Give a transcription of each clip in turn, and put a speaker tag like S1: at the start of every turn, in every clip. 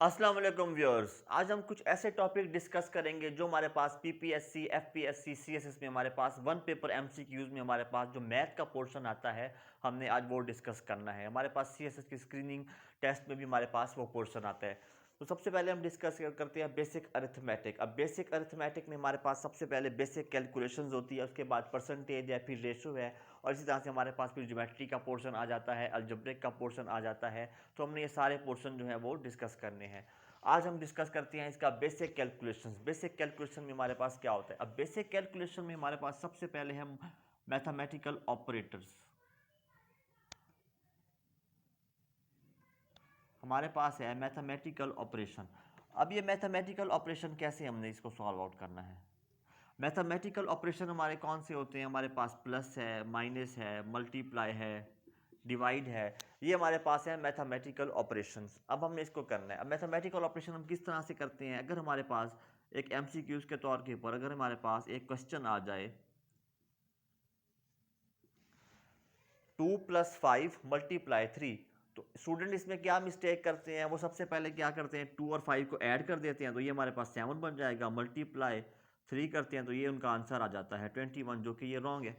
S1: अस्सलाम वालेकुम व्यूअर्स। आज हम कुछ ऐसे टॉपिक डिस्कस करेंगे जो हमारे पास पीपीएससी, एफपीएससी, सीएसएस में हमारे पास वन पेपर एमसीक्यूज में हमारे पास जो मैथ का पोर्शन आता है, हमने आज वो डिस्कस करना है। हमारे पास सीएसएस की स्क्रीनिंग टेस्ट में भी हमारे पास वो पोर्शन आता है। तो सबसे पहले हम डिस्कस करते हैं बेसिक अरिथमेटिक। अब बेसिक अरिथमेटिक में हमारे पास सबसे पहले बेसिक कैलकुलेशंस होती है, उसके बाद परसेंटेज है, फिर रेशो है, और इसी तरह से हमारे पास फिर ज्योमेट्री का पोर्शन आ जाता है, अलजेब्रिक का पोर्शन आ जाता है। तो हमने ये सारे पोर्शन जो है वो डिस्कस करने हैं। आज हम डिस्कस करते हैं इसका बेसिक कैलकुलेशंस। बेसिक कैलकुलेशन में हमारे पास क्या होता है? अब बेसिक कैलकुलेशन में हमारे पास सबसे पहले हम मैथमेटिकल ऑपरेटर्स, हमारे पास है मैथमेटिकल ऑपरेशन। अब ये मैथमेटिकल ऑपरेशन कैसे हमने इसको सॉल्व आउट करना है? मैथमेटिकल ऑपरेशन हमारे कौन से होते हैं? हमारे पास प्लस है, माइनस है, मल्टीप्लाई है, डिवाइड है। ये हमारे पास है मैथमेटिकल ऑपरेशंस। अब हमने इसको करना है। अब मैथमेटिकल ऑपरेशन हम किस तरह से करते हैं? अगर हमारे पास एक एमसीक्यूज के तौर के ऊपर अगर हमारे पास एक क्वेश्चन आ जाए, 2+5 × 3, तो स्टूडेंट इसमें क्या मिस्टेक करते हैं? वो सबसे पहले क्या करते हैं, 2 और 5 को ऐड कर देते हैं, तो ये हमारे पास 7 बन जाएगा। मल्टीप्लाई 3 करते हैं तो ये उनका आंसर आ जाता है 21, जो कि ये रॉन्ग है।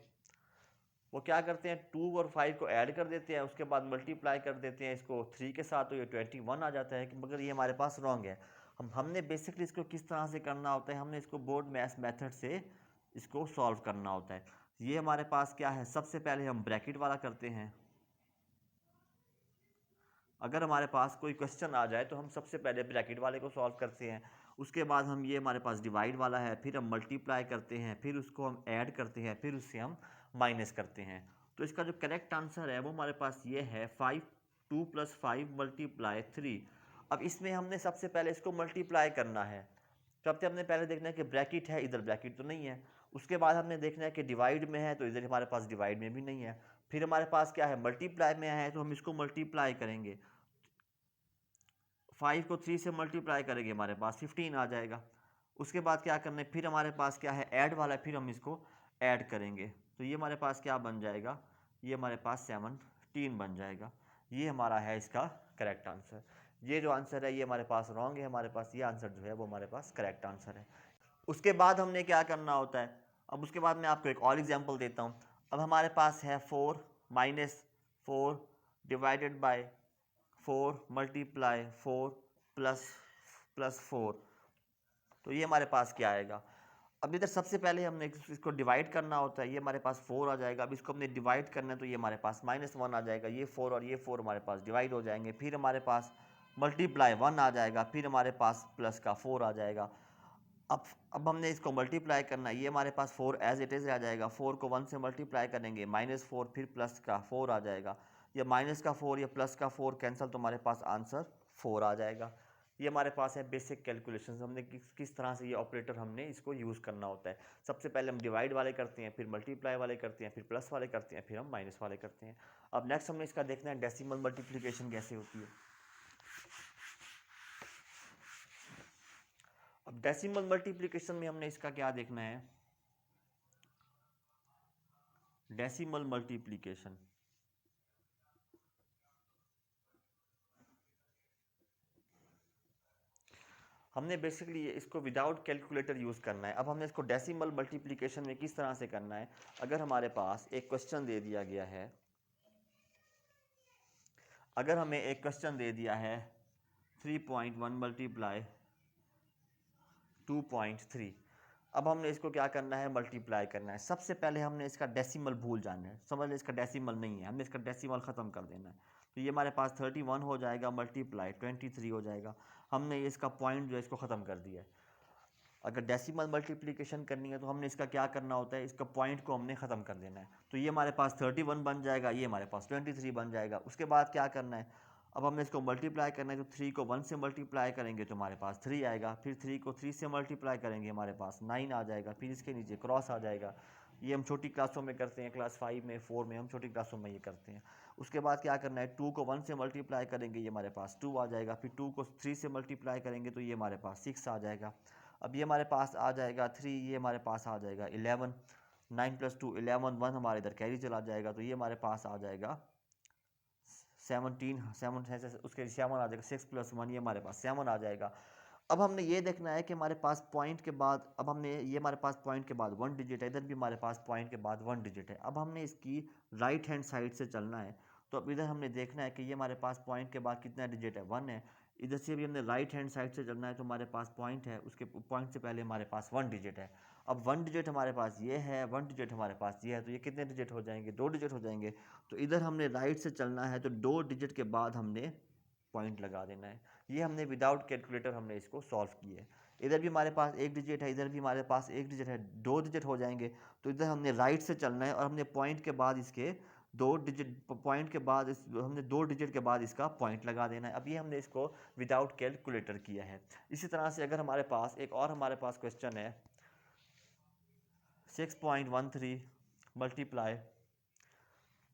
S1: वो क्या करते हैं, 2 और 5 को ऐड कर देते हैं, उसके बाद मल्टीप्लाई कर देते हैं इसको 3 के साथ, तो ये 21 आ जाता है। मगर ये हमारे पास रॉन्ग है। हमने बेसिकली इसको किस तरह से करना होता है? हमने इसको बोर्ड मैथ्स मेथड से इसको सॉल्व करना होता है। ये हमारे पास क्या है, सबसे पहले हम ब्रैकेट वाला करते हैं। अगर हमारे पास कोई क्वेश्चन आ जाए तो हम सबसे पहले ब्रैकेट वाले को सॉल्व करते हैं। उसके बाद हम ये हमारे पास डिवाइड वाला है, फिर हम मल्टीप्लाई करते हैं, फिर उसको हम ऐड करते हैं, फिर उससे हम माइनस करते हैं। तो इसका जो करेक्ट आंसर है वो हमारे पास ये है 5, 2+5 × 3। अब इसमें हमने सबसे पहले इसको मल्टीप्लाई करना है। सबसे हमने पहले देखना है कि ब्रैकेट है, इधर ब्रैकेट तो नहीं है। उसके बाद हमने देखना है कि डिवाइड में है, तो इधर हमारे पास डिवाइड में भी नहीं है। फिर हमारे पास क्या है, मल्टीप्लाई में है, तो हम इसको मल्टीप्लाई करेंगे। 5 को 3 से मल्टीप्लाई करेंगे, हमारे पास 15 आ जाएगा। उसके बाद क्या करना है, फिर हमारे पास क्या है, ऐड वाला है, फिर हम इसको ऐड करेंगे, तो ये हमारे पास क्या बन जाएगा, ये हमारे पास 17 बन जाएगा। ये हमारा है इसका करेक्ट आंसर। ये जो आंसर है ये हमारे पास रॉन्ग है, हमारे पास ये आंसर जो है वो हमारे पास करेक्ट आंसर है। उसके बाद हमने क्या करना होता है? अब उसके बाद मैं आपको एक और एग्जांपल देता हूँ। अब हमारे पास है 4 - 4 divided by 4 multiply 4 plus plus 4, तो ये हमारे पास क्या आएगा? अब इधर सबसे पहले हमने इसको डिवाइड करना होता है, ये हमारे पास 4 आ जाएगा। अब इसको हमने डिवाइड करना है, तो ये हमारे पास -1 आ जाएगा। ये 4 और ये 4 हमारे पास डिवाइड हो जाएंगे। फिर हमारे पास मल्टीप्लाई 1 आ जाएगा, फिर हमारे पास प्लस का 4 आ जाएगा। अब अब हमने इसको मल्टीप्लाई करना है, ये हमारे पास 4 एज इट इज़ आ जाएगा। 4 को 1 से मल्टीप्लाई करेंगे, -4 फिर प्लस का 4 आ जाएगा। ये माइनस का 4 या प्लस का 4 कैंसिल, तो हमारे पास आंसर 4 आ जाएगा। ये हमारे पास है बेसिक कैलकुलेशन। हमने किस तरह से ये ऑपरेटर हमने इसको यूज़ करना होता है। सबसे पहले हम डिवाइड वाले करते हैं, फिर मल्टीप्लाई वाले करते हैं, फिर प्लस वाले करते हैं, फिर हम माइनस वाले करते हैं। अब नेक्स्ट हमने इसका देखना है डेसिमल मल्टीप्लिकेशन कैसे होती है। अब डेसिमल मल्टीप्लिकेशन में हमने इसका क्या देखना है, डेसिमल मल्टीप्लिकेशन। हमने बेसिकली इसको विदाउट कैलकुलेटर यूज़ करना है। अब हमने इसको डेसिमल मल्टीप्लिकेशन में किस तरह से करना है? अगर हमारे पास एक क्वेश्चन दे दिया गया है, अगर हमें एक क्वेश्चन दे दिया है 3.1 मल्टीप्लाई 2.3, अब हमने इसको क्या करना है, मल्टीप्लाई करना है। सबसे पहले हमने इसका डेसिमल भूल जाना है। समझ लें इसका डेसिमल नहीं है, हमने इसका डेसिमल ख़त्म कर देना है। तो ये हमारे पास 31 हो जाएगा, मल्टीप्लाई 23 हो जाएगा। हमने इसका पॉइंट जो है इसको ख़त्म कर दिया है। अगर डेसिमल मल्टीप्लिकेशन करनी है तो हमने इसका क्या करना होता है, इसका पॉइंट को हमने ख़त्म कर देना है। तो ये हमारे पास 31 बन जाएगा, ये हमारे पास 23 बन जाएगा। उसके बाद क्या करना है, अब हमने इसको मल्टीप्लाई करना है। तो 3 को 1 से मल्टीप्लाई करेंगे तो हमारे पास 3 आएगा, फिर 3 को 3 से मल्टीप्लाई करेंगे, हमारे पास 9 आ जाएगा, फिर इसके नीचे क्रॉस आ जाएगा। ये हम छोटी क्लासों में करते हैं, क्लास 5 में, 4 में हम छोटी क्लासों में ये करते हैं। उसके बाद क्या करना है, 2 को 1 से मल्टीप्लाई करेंगे, ये हमारे पास 2 आ जाएगा, फिर 2 को 3 से मल्टीप्लाई करेंगे तो ये हमारे पास 6 आ जाएगा। अब ये हमारे पास आ जाएगा 3, ये हमारे पास आ जाएगा 11, 9 + 2 11, 1 हमारे इधर कैरी चला जाएगा, तो ये हमारे पास आ जाएगा 7 है उसके 7 आ जाएगा, 6 + 1 ये हमारे पास 7 आ जाएगा। अब हमने ये देखना है कि हमारे पास पॉइंट के बाद, अब हमने ये हमारे पास पॉइंट के बाद 1 डिजिट है, इधर भी हमारे पास पॉइंट के बाद 1 डिजिट है। अब हमने इसकी राइट हैंड साइड से चलना है, तो अब इधर हमने देखना है कि ये हमारे पास पॉइंट के बाद कितना डिजिट है, 1 है। इधर से भी हमने राइट हैंड साइड से चलना है, तो हमारे पास पॉइंट है, उसके पॉइंट से पहले हमारे पास 1 डिजिट है। अब 1 डिजिट हमारे पास ये है, 1 डिजिट हमारे पास ये है, तो ये कितने डिजिट हो जाएंगे, 2 डिजिट हो जाएंगे। तो इधर हमने राइट से चलना है, तो 2 डिजिट के बाद हमने पॉइंट लगा देना है। ये हमने विदाउट कैलकुलेटर हमने इसको सॉल्व किया है। इधर भी हमारे पास 1 डिजिट है, इधर भी हमारे पास 1 डिजिट है, 2 डिजिट हो जाएंगे। तो इधर हमने राइट से चलना है और हमने पॉइंट के बाद इसके 2 डिजिट, पॉइंट के बाद हमने 2 डिजिट के बाद इसका पॉइंट लगा देना है। अभी हमने इसको विदाउट कैलकुलेटर किया है। इसी तरह से अगर हमारे पास एक और हमारे पास क्वेश्चन है 6.13 मल्टीप्लाई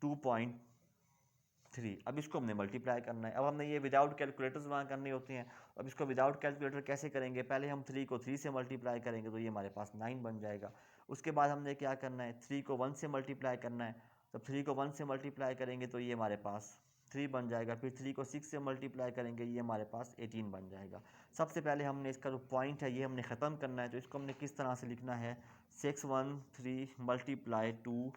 S1: 2.3, अब इसको हमने मल्टीप्लाई करना है। अब हमने ये विदाउट कैलकुलेटर्स वहाँ करनी होती हैं। अब इसको विदाउट कैलकुलेटर कैसे करेंगे, पहले हम 3 को 3 से मल्टीप्लाई करेंगे, तो ये हमारे पास 9 बन जाएगा। उसके बाद हमने क्या करना है, 3 को 1 से मल्टीप्लाई करना है। तब 3 को 1 से मल्टीप्लाई करेंगे तो ये हमारे पास 3 बन जाएगा। फिर 3 को 6 से मल्टीप्लाई करेंगे, ये हमारे पास 18 बन जाएगा। सबसे पहले हमने इसका जो पॉइंट है ये हमने ख़त्म करना है, तो इसको हमने किस तरह से लिखना है, 613 मल्टीप्लाई 2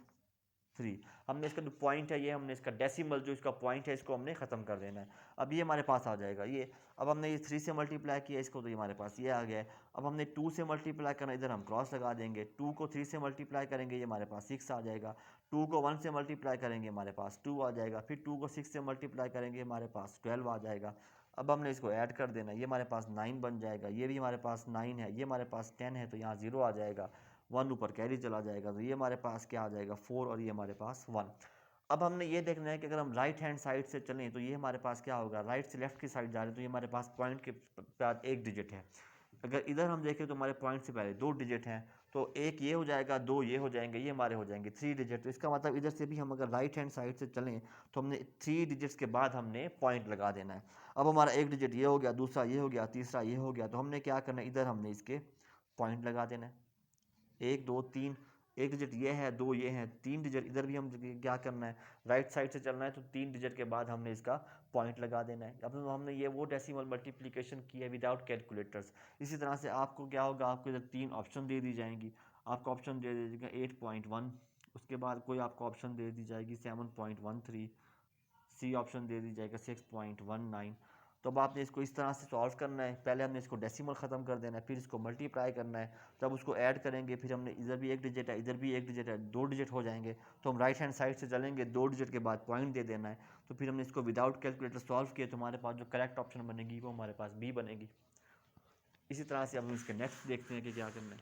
S1: 3। हमने इसका जो पॉइंट है ये हमने इसका डेसिमल जो इसका पॉइंट है इसको हमने ख़त्म कर देना है। अब ये हमारे पास आ जाएगा ये। अब हमने ये 3 से मल्टीप्लाई किया इसको, तो ये हमारे पास ये आ गया है। अब हमने 2 से मल्टीप्लाई करना, इधर हम क्रॉस लगा देंगे। 2 को 3 से मल्टीप्लाई करेंगे, ये हमारे पास 6 आ जाएगा। 2 को 1 से मल्टीप्लाई करेंगे, हमारे पास 2 आ जाएगा। फिर 2 को 6 से मल्टीप्लाई करेंगे, हमारे पास 12 आ जाएगा। अब हमने इसको ऐड कर देना, ये हमारे पास 9 बन जाएगा। ये भी हमारे पास 9 है, ये हमारे पास 10 है, तो यहाँ 0 आ जाएगा। 1 ऊपर कैरी चला जाएगा, तो ये हमारे पास क्या आ जाएगा, 4, और ये हमारे पास 1। अब हमने ये देखना है कि अगर हम राइट हैंड साइड से चलें तो ये हमारे पास क्या होगा, राइट से लेफ्ट की साइड जा रहे हैं, तो ये हमारे पास पॉइंट के बाद 1 डिजिट है। अगर इधर हम देखें तो हमारे पॉइंट से पहले 2 डिजिट हैं, तो 1 ये हो जाएगा, 2 ये हो जाएंगे, ये हमारे हो जाएंगे 3 डिजिट। तो इसका मतलब इधर से भी हम अगर राइट हैंड साइड से चलें तो हमने 3 डिजिट्स के बाद हमने पॉइंट लगा देना है। अब हमारा 1 डिजिट ये हो गया, दूसरा ये हो गया, तीसरा ये हो गया, तो हमने क्या करना है, इधर हमने इसके पॉइंट लगा देना है। 1 2 3, 1 डिजिट ये है, 2 ये हैं, 3 डिजिट इधर भी हम क्या करना है, राइट साइड से चलना है, तो 3 डिजिट के बाद हमने इसका पॉइंट लगा देना है। अब हमने ये वो डेसिमल मल्टीप्लिकेशन की है विदाउट कैलकुलेटर्स। इसी तरह से आपको क्या होगा, आपको इधर 3 ऑप्शन दे दी जाएंगी। आपको ऑप्शन दे दीजिएगा 8.1, उसके बाद कोई आपको ऑप्शन दे दी जाएगी 7.13, सी ऑप्शन दे दी जाएगा 6.19। तो अब आपने इसको इस तरह से सॉल्व करना है। पहले हमने इसको डेसिमल ख़त्म कर देना है, फिर इसको मल्टीप्लाई करना है, तब उसको ऐड करेंगे। फिर हमने इधर भी 1 डिजिट है, इधर भी 1 डिजिट है, 2 डिजिट हो जाएंगे, तो हम राइट हैंड साइड से चलेंगे, 2 डिजिट के बाद पॉइंट दे देना है। तो फिर हमने इसको विदाउट कैलकुलेटर सॉल्व किया, तो हमारे पास जो करेक्ट ऑप्शन बनेगी वो हमारे पास बी बनेगी। इसी तरह से हम इसके नेक्स्ट देखते हैं कि क्या करना है।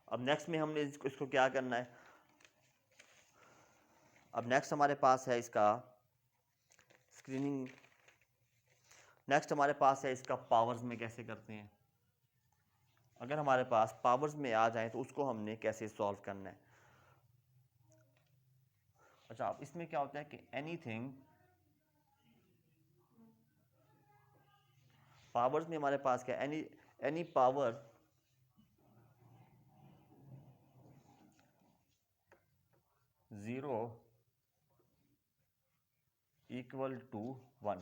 S1: अब नेक्स्ट में हमने इसको क्या करना है, अब नेक्स्ट हमारे पास है इसका स्क्रीनिंग, नेक्स्ट हमारे पास है इसका पावर्स में कैसे करते हैं। अगर हमारे पास पावर्स में आ जाए तो उसको हमने कैसे सॉल्व करना है। अच्छा, अब इसमें क्या होता है कि एनीथिंग, पावर्स में हमारे पास क्या, any power zero equal to 1,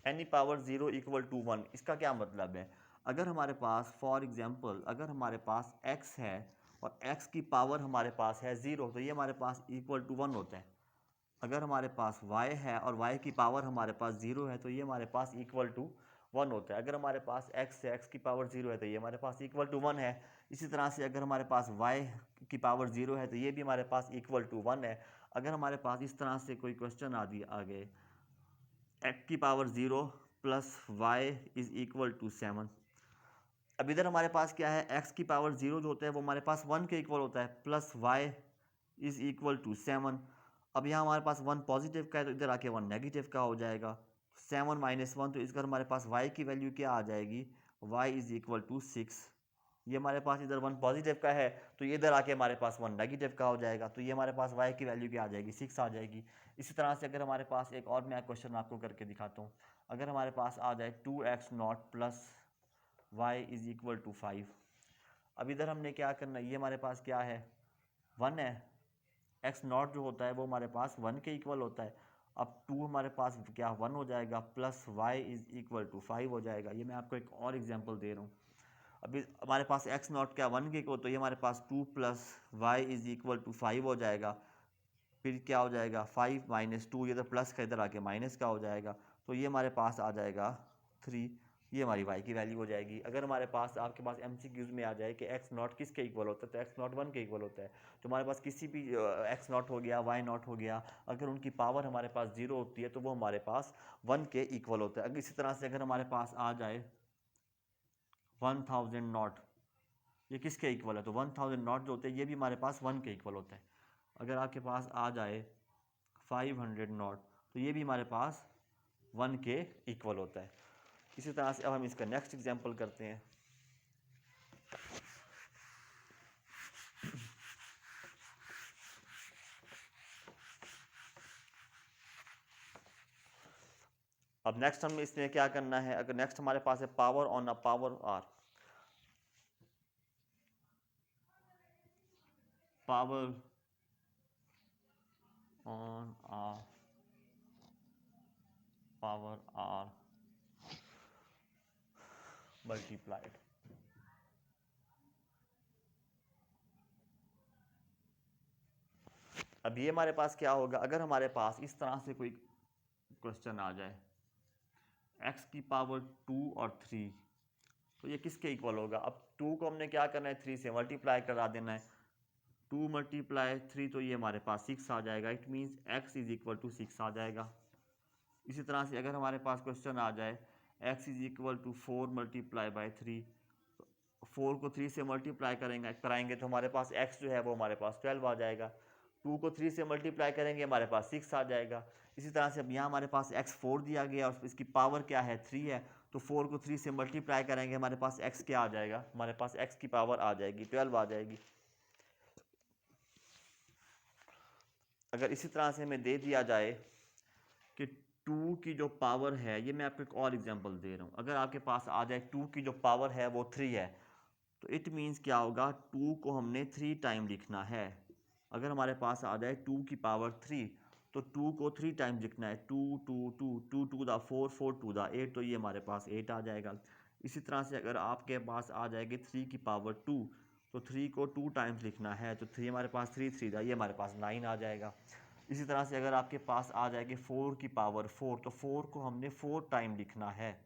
S1: any power 0 equal to 1। इसका क्या मतलब है, अगर हमारे पास फॉर एग्जांपल अगर हमारे पास x है और x की पावर हमारे पास है 0, तो ये हमारे पास इक्वल टू 1 होता है। अगर हमारे पास y है और y की पावर हमारे पास 0 है, तो ये हमारे पास इक्वल टू 1 होता है। अगर हमारे पास x है, x की पावर 0 है, तो ये हमारे पास इक्वल टू 1 है। इसी तरह से अगर हमारे पास y की पावर 0 है, तो ये भी हमारे पास इक्वल टू 1 है। अगर हमारे पास इस तरह से कोई क्वेश्चन आ गए, x की power 0 plus y is equal to 7। अब इधर हमारे पास क्या है, x की पावर 0 जो होता है वो हमारे पास 1 के इक्वल होता है, plus y is equal to 7। अब यहाँ हमारे पास 1 पॉजिटिव का है, तो इधर आके 1 नेगेटिव का हो जाएगा। 7 माइनस 1, तो इसका हमारे पास y की वैल्यू क्या आ जाएगी, y इज़ इक्वल टू 6। ये हमारे पास इधर 1 पॉजिटिव का है, तो ये इधर आके हमारे पास 1 नेगेटिव का हो जाएगा, तो ये हमारे पास y की वैल्यू क्या आ जाएगी, 6 आ जाएगी। इसी तरह से अगर हमारे पास एक और मैं क्वेश्चन आपको करके दिखाता हूँ। अगर हमारे पास आ जाए 2x naught plus y is equal to 5। अब इधर हमने क्या करना है, ये हमारे पास क्या है 1 है, एक्स नॉट जो होता है वो हमारे पास 1 के इक्वल होता है। अब 2 हमारे पास क्या 1 हो जाएगा plus y is equal to 5 हो जाएगा। ये मैं आपको एक और एग्जांपल दे रहा हूँ। अभी हमारे पास एक्स नॉट क्या 1 के इक्वल, तो ये हमारे पास 2 plus y is equal to 5 हो जाएगा। फिर क्या हो जाएगा 5 माइनस 2, ये तो प्लस का इधर आके माइनस का हो जाएगा, तो ये हमारे पास आ जाएगा 3। ये हमारी वाई की वैल्यू हो जाएगी। अगर हमारे पास आपके पास एमसीक्यूज में आ जाए कि एक्स नॉट किसके इक्वल होता है, तो एक्स नॉट 1 के इक्वल होता है। तो हमारे पास किसी भी एक्स नॉट हो गया, वाई नॉट हो गया, अगर उनकी पावर हमारे पास 0 होती है तो वो हमारे पास 1 के इक्वल होता है। अगर इसी तरह से अगर हमारे पास आ जाए 1000 नॉट, ये किसके इक्वल है, तो 1000 नॉट जो होते हैं ये भी हमारे पास 1 के इक्वल होता है। अगर आपके पास आ जाए 500 नॉट, तो ये भी हमारे पास 1 के इक्वल होता है। इसी तरह से अब हम इसका नेक्स्ट एग्जांपल करते हैं। अब नेक्स्ट हम इसमें क्या करना है, अगर नेक्स्ट हमारे पास है power on a power r, power on a power r multiplied. अब ये हमारे पास क्या होगा, अगर हमारे पास इस तरह से कोई क्वेश्चन आ जाए x की पावर 2 और 3, तो ये किसके इक्वल होगा। अब 2 को हमने क्या करना है 3 से मल्टीप्लाई करा देना है, 2 मल्टीप्लाई 3 तो ये हमारे पास 6 आ जाएगा। It means x is equal to 6 आ जाएगा। इसी तरह से अगर हमारे पास क्वेश्चन आ जाए x is equal to 4 multiply by 3, 4 को 3 से मल्टीप्लाई कराएंगे तो हमारे पास x जो है वो हमारे पास 12 आ जाएगा। 2 को 3 से मल्टीप्लाई करेंगे हमारे पास 6 आ जाएगा। इसी तरह से अब यहाँ हमारे पास x 4 दिया गया और इसकी पावर क्या है 3 है, तो 4 को 3 से मल्टीप्लाई करेंगे हमारे पास x क्या आ जाएगा, हमारे पास x की पावर आ जाएगी 12 आ जाएगी। अगर इसी तरह से हमें दे दिया जाए कि 2 की जो पावर है, ये मैं आपको एक और एग्जांपल दे रहा हूँ, अगर आपके पास आ जाए 2 की जो पावर है वो 3 है, तो इट मीन्स क्या होगा 2 को हमने 3 टाइम लिखना है। अगर हमारे पास आ जाए 2 की पावर 3, तो 2 को 3 टाइम लिखना है, 2 2 2 2 टू द 4 4 टू द 8, तो ये हमारे पास 8 आ जाएगा। इसी तरह से अगर आपके पास आ जाएगी 3 की पावर 2, तो 3 को 2 टाइम्स लिखना है, तो 3 हमारे पास 3 3 था, ये हमारे पास 9 आ जाएगा। इसी तरह से अगर आपके पास आ जाएगी 4 की पावर 4, तो 4 को हमने 4 टाइम लिखना है,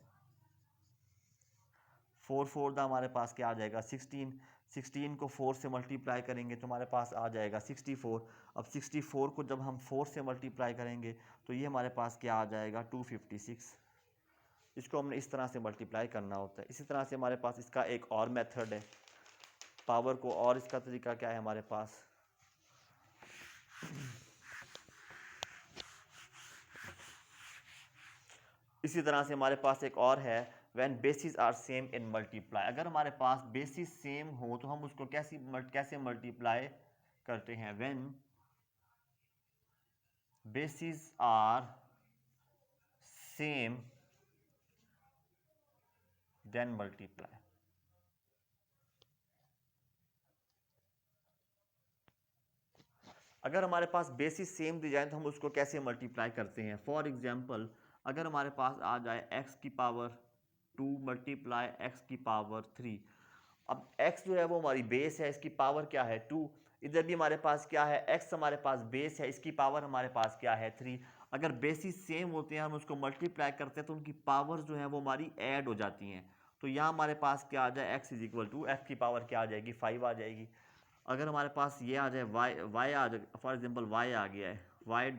S1: 4 4 का हमारे पास क्या आ जाएगा 16, 16 को 4 से मल्टीप्लाई करेंगे तो हमारे पास आ जाएगा 64। अब 64 को जब हम 4 से मल्टीप्लाई करेंगे तो ये हमारे पास क्या आ जाएगा 256। इसको हमने इस तरह से मल्टीप्लाई करना होता है। इसी तरह से हमारे पास इसका एक और मेथड है पावर को, और इसका तरीका क्या है हमारे पास, इसी तरह से हमारे पास एक और है when bases are same in multiply. अगर हमारे पास बेसिस सेम हो तो हम उसको कैसे मल्टीप्लाई करते हैं, when bases are same then multiply. अगर हमारे पास बेसिस सेम दी जाए तो हम उसको कैसे मल्टीप्लाई करते हैं। फॉर एग्जांपल अगर हमारे पास आ जाए x की पावर 2 मल्टीप्लाई x की पावर 3, अब x जो है वो हमारी बेस है, इसकी पावर क्या है 2, इधर भी हमारे पास क्या है x हमारे पास बेस है, इसकी पावर हमारे पास क्या है 3। अगर बेसिस सेम होते हैं हम उसको मल्टीप्लाई करते हैं तो उनकी पावर जो है वो हमारी ऐड हो जाती हैं। तो यहाँ हमारे पास क्या आ जाए x is equal to x की पावर क्या आ जाएगी 5 आ जाएगी। अगर हमारे पास ये आ जाए y आ जाए, फॉर एग्जांपल y आ गया है y.y,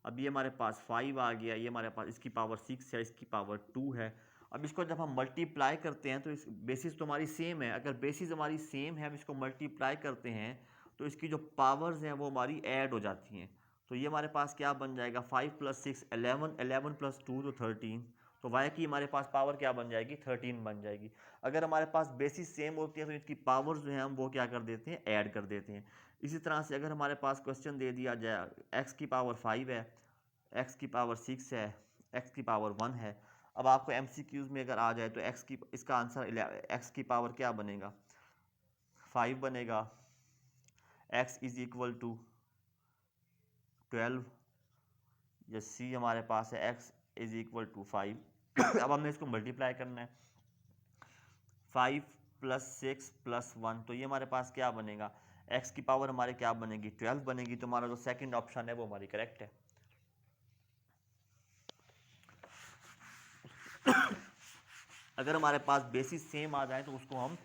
S1: अब ये हमारे पास 5 आ गया, ये हमारे पास इसकी पावर 6 है, इसकी पावर 2 है। अब इसको जब हम मल्टीप्लाई करते हैं तो इस बेसिस तो हमारी सेम है, अगर बेसिस हमारी सेम है हम इसको मल्टीप्लाई करते हैं तो इसकी जो पावर्स हैं वो हमारी ऐड हो जाती हैं। तो ये हमारे पास क्या बन जाएगा 5 + 6 11, 11 + 2 तो 13, तो y की हमारे पास पावर क्या बन जाएगी 13 बन जाएगी। अगर हमारे पास बेसिस सेम होती है तो इसकी पावर जो है हम वो क्या कर देते हैं ऐड कर देते हैं। इसी तरह से अगर हमारे पास क्वेश्चन दे दिया जाए x की पावर 5 है, x की पावर 6 है, x की पावर 1 है, अब आपको MCQs में अगर आ जाए तो इसका आंसर x की पावर क्या बनेगा, 5 बनेगा, x इज इक्वल टू 12, या C हमारे पास है x इज इक्वल टू 5। अब हमने इसको मल्टीप्लाई करना है, 5 + 6 + 1, तो ये हमारे पास क्या बनेगा, x की पावर हमारे क्या बनेगी, 12 बनेगी। तो हमारा जो सेकंड ऑप्शन है वो हमारी करेक्ट है। अगर हमारे पास बेसिस सेम आ जाए तो उसको हम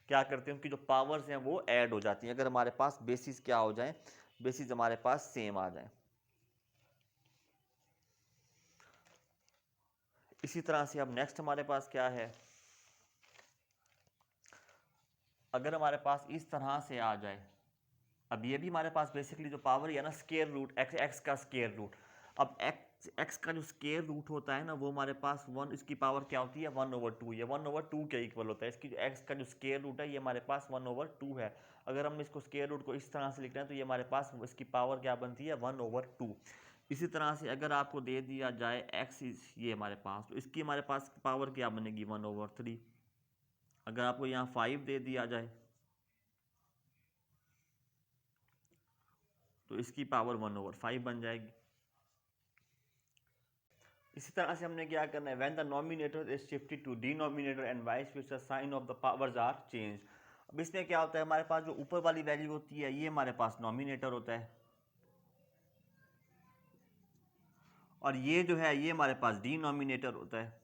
S1: क्या करते हैं, उनकी जो पावर्स हैं वो ऐड हो जाती हैं। अगर हमारे पास बेसिस क्या हो जाए, बेसिस हमारे पास सेम आ जाए। इसी तरह से अब नेक्स्ट हमारे पास क्या है, अगर हमारे पास इस तरह से आ जाए, अब ये भी हमारे पास बेसिकली जो पावर है ना, स्केयर रूट एक्स का स्केयर रूट। अब एक्स का जो स्केयर रूट होता है ना वो हमारे पास 1, इसकी पावर क्या होती है 1/2, ये 1/2 के इक्वल होता है। इसकी जो एक्स का जो स्केयर रूट है ये हमारे पास 1/2 है। अगर हम इसको स्केयर रूट को इस तरह से लिख रहे हैं तो ये हमारे पास इसकी पावर क्या बनती है 1/2। इसी तरह से अगर आपको दे दिया जाए एक्स ये हमारे पास, तो इसकी हमारे पास पावर क्या बनेगी 1/3। अगर आपको यहाँ 5 दे दिया जाए तो इसकी पावर 1/5 बन जाएगी। इसी तरह से हमने क्या करना है, when the numerator is shifted to denominator and vice versa sign of the powers are change. अब इसमें क्या होता है, हमारे पास जो ऊपर वाली वैल्यू होती है ये हमारे पास नॉमिनेटर होता है, और ये जो है ये हमारे पास डिनोमिनेटर होता है।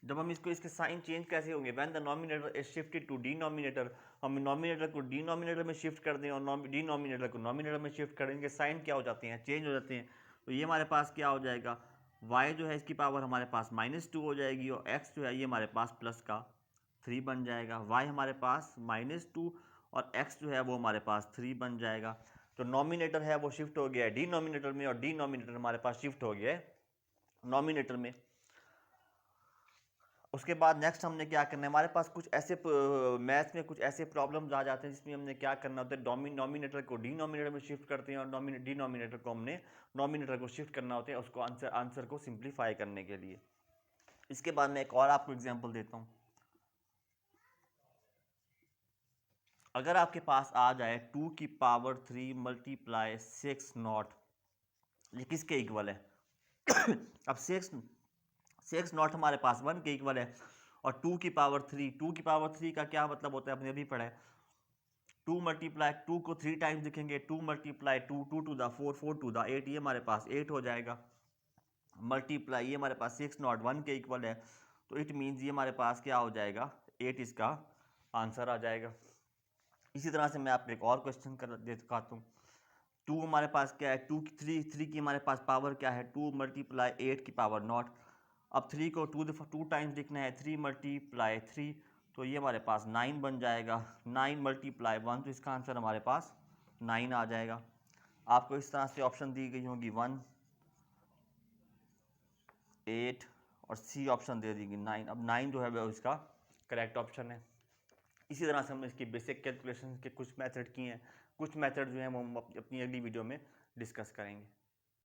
S1: जब हम इसको इसके साइन चेंज कैसे होंगे, when the numerator is shifted to denominator, हम नॉमिनेटर को डिनोमिनेटर में शिफ्ट कर दें और डिनोमिनेटर को नॉमिनेटर में शिफ्ट करेंगे, साइन क्या हो जाते हैं, चेंज हो जाते हैं। तो ये हमारे पास क्या हो जाएगा, y जो है इसकी पावर हमारे पास -2 हो जाएगी, और x जो है ये हमारे पास +3 बन जाएगा। y हमारे पास -2 और x जो है वो हमारे पास 3 बन जाएगा। तो नॉमिनेटर है वो शिफ्ट हो गया है डिनोमिनेटर में, और डिनोमिनेटर हमारे पास शिफ्ट हो गया है नॉमिनेटर में। उसके बाद नेक्स्ट हमने क्या करना है, हमारे पास कुछ ऐसे मैथ्स में कुछ ऐसे प्रॉब्लम्स आ जाते हैं जिसमें हमने क्या करना होता है, नॉमिनेटर को डिनोमिनेटर में शिफ्ट करते हैं और डिनोमिनेटर को हमने नॉमिनेटर को शिफ्ट करना होता है उसको आंसर को सिंप्लीफाई करने के लिए। इसके बाद मैं एक और आपको एग्जांपल देता हूँ। अगर आपके पास आ जाए 2 की पावर 3 × 6 नॉट, ये किसके इक्वल है? अब 6 नॉट हमारे पास 1 के इक्वल है, और 2 की पावर 3 का क्या मतलब होता है आपने अभी पढ़ा है, 2 × 2 को 3 टाइम्स लिखेंगे, 2 × 2 2 टू द 4 4 टू द 8, ये हमारे पास 8 हो जाएगा। मल्टीप्लाई ये हमारे पास 6 नॉट 1 के इक्वल है, तो इट मीन्स ये हमारे पास क्या हो जाएगा 8 इसका आंसर आ जाएगा। इसी तरह से मैं आपको एक और क्वेश्चन कर दिखाता हूँ। 2 हमारे पास क्या है, 3 की हमारे पास पावर क्या है, 2 × 8 की पावर नॉट। अब 3 को 2 टाइम्स लिखना है, 3 × 3, तो ये हमारे पास 9 बन जाएगा। 9 × 1, तो इसका आंसर हमारे पास 9 आ जाएगा। आपको इस तरह से ऑप्शन दी गई होगी 1, 8 और सी ऑप्शन दे दी गई 9। अब 9 जो है वो इसका करेक्ट ऑप्शन है। इसी तरह से हमने इसकी बेसिक कैलकुलेशन के कुछ मेथड किए हैं, कुछ मेथड जो है वो हम अपनी अगली वीडियो में डिस्कस करेंगे।